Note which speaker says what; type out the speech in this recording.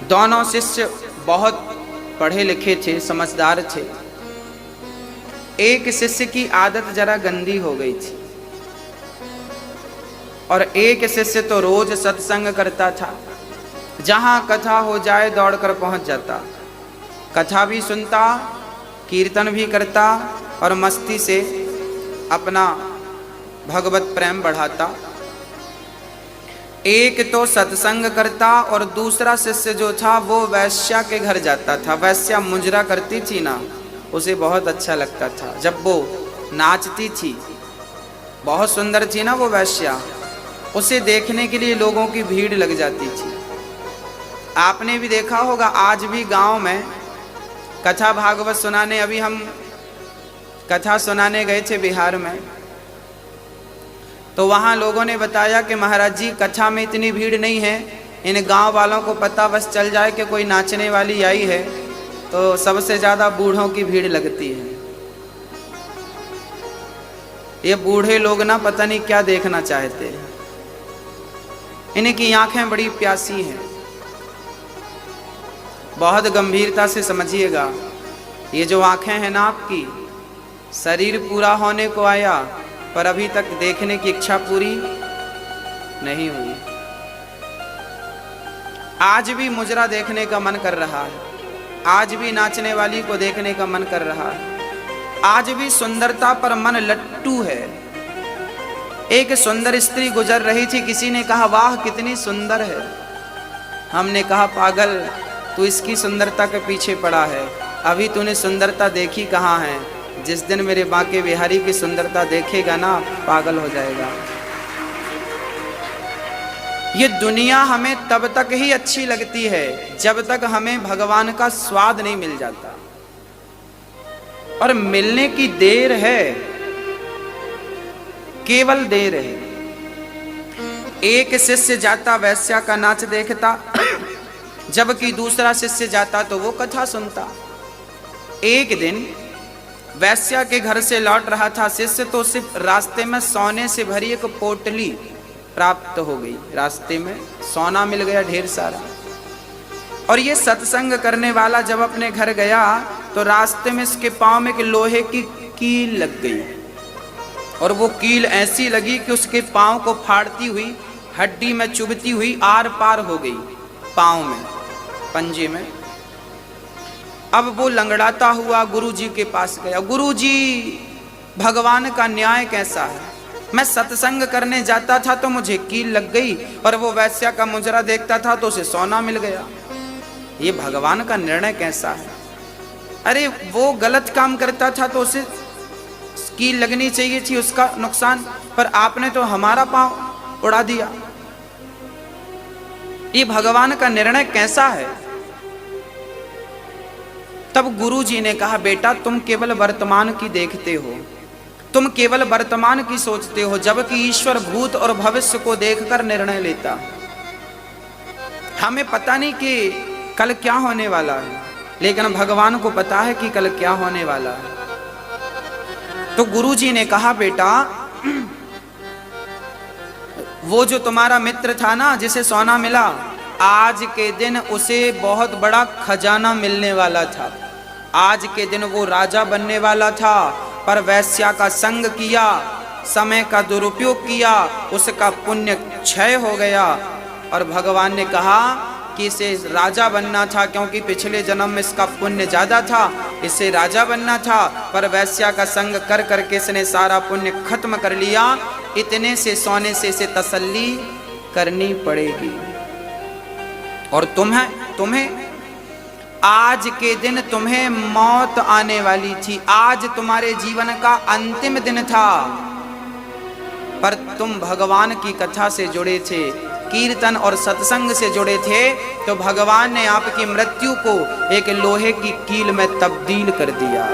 Speaker 1: दोनों शिष्य बहुत पढ़े लिखे थे, समझदार थे। एक शिष्य की आदत जरा गंदी हो गई थी और एक शिष्य तो रोज सत्संग करता था। जहां कथा हो जाए दौड़कर पहुंच जाता, कथा भी सुनता, कीर्तन भी करता और मस्ती से अपना भगवत प्रेम बढ़ाता। एक तो सत्संग करता और दूसरा शिष्य जो था वो वैश्या के घर जाता था। वैश्या मुजरा करती थी ना, उसे बहुत अच्छा लगता था जब वो नाचती थी। बहुत सुंदर थी ना वो वैश्या, उसे देखने के लिए लोगों की भीड़ लग जाती थी। आपने भी देखा होगा, आज भी गांव में कथा भागवत सुनाने, अभी हम कथा सुनाने गए थे बिहार में, तो वहाँ लोगों ने बताया कि महाराज जी कथा में इतनी भीड़ नहीं है, इन गांव वालों को पता बस चल जाए कि कोई नाचने वाली आई है तो सबसे ज़्यादा बूढ़ों की भीड़ लगती है। ये बूढ़े लोग ना पता नहीं क्या देखना चाहते हैं, इनकी आंखें बड़ी प्यासी हैं। बहुत गंभीरता से समझिएगा, ये जो आंखें हैं ना आपकी, शरीर पूरा होने को आया पर अभी तक देखने की इच्छा पूरी नहीं हुई। आज भी मुजरा देखने का मन कर रहा है, आज भी नाचने वाली को देखने का मन कर रहा है, आज भी सुंदरता पर मन लट्टू है। एक सुंदर स्त्री गुजर रही थी, किसी ने कहा वाह कितनी सुंदर है। हमने कहा पागल, तू इसकी सुंदरता के पीछे पड़ा है, अभी तूने सुंदरता देखी कहाँ है। जिस दिन मेरे बांके बिहारी की सुंदरता देखेगा ना, पागल हो जाएगा। ये दुनिया हमें तब तक ही अच्छी लगती है जब तक हमें भगवान का स्वाद नहीं मिल जाता, और मिलने की देर है, केवल देर है। एक शिष्य जाता वैश्या का नाच देखता, जबकि दूसरा शिष्य जाता तो वो कथा सुनता। एक दिन वैश्या के घर से लौट रहा था शिष्य, तो सिर्फ रास्ते में सोने से भरी एक पोटली प्राप्त हो गई। रास्ते में सोना मिल गया ढेर सारा। और ये सत्संग करने वाला जब अपने घर गया तो रास्ते में इसके पांव में एक लोहे की कील लग गई, और वो कील ऐसी लगी कि उसके पांव को फाड़ती हुई, हड्डी में चुभती हुई आर पार हो गई पांव में, पंजे में। अब वो लंगड़ाता हुआ गुरुजी के पास गया। गुरुजी, भगवान का न्याय कैसा है? मैं सत्संग करने जाता था तो मुझे कील लग गई, और वो वैश्या का मुजरा देखता था तो उसे सोना मिल गया। ये भगवान का निर्णय कैसा है? अरे वो गलत काम करता था तो उसे कील लगनी चाहिए थी, उसका नुकसान, पर आपने तो हमारा पांव उड़ा दिया। ये भगवान का निर्णय कैसा है? तब गुरुजी ने कहा बेटा, तुम केवल वर्तमान की देखते हो, तुम केवल वर्तमान की सोचते हो, जबकि ईश्वर भूत और भविष्य को देखकर निर्णय लेता। हमें पता नहीं कि कल क्या होने वाला है, लेकिन भगवान को पता है कि कल क्या होने वाला है। तो गुरुजी ने कहा बेटा, वो जो तुम्हारा मित्र था ना जिसे सोना मिला, आज के दिन उसे बहुत बड़ा खजाना मिलने वाला था। आज के दिन वो राजा बनने वाला था, पर वैश्या का संग किया, समय का दुरुपयोग किया, उसका पुण्य क्षय हो गया। और भगवान ने कहा कि इसे राजा बनना था, क्योंकि पिछले जन्म में इसका पुण्य ज्यादा था, इसे राजा बनना था, पर वैश्या का संग कर करके इसने सारा पुण्य खत्म कर लिया। इतने से सोने से इसे तसल्ली करनी पड़ेगी। और तुम्हें आज के दिन तुम्हें मौत आने वाली थी, आज तुम्हारे जीवन का अंतिम दिन था, पर तुम भगवान की कथा से जुड़े थे, कीर्तन और सत्संग से जुड़े थे, तो भगवान ने आपकी मृत्यु को एक लोहे की कील में तब्दील कर दिया।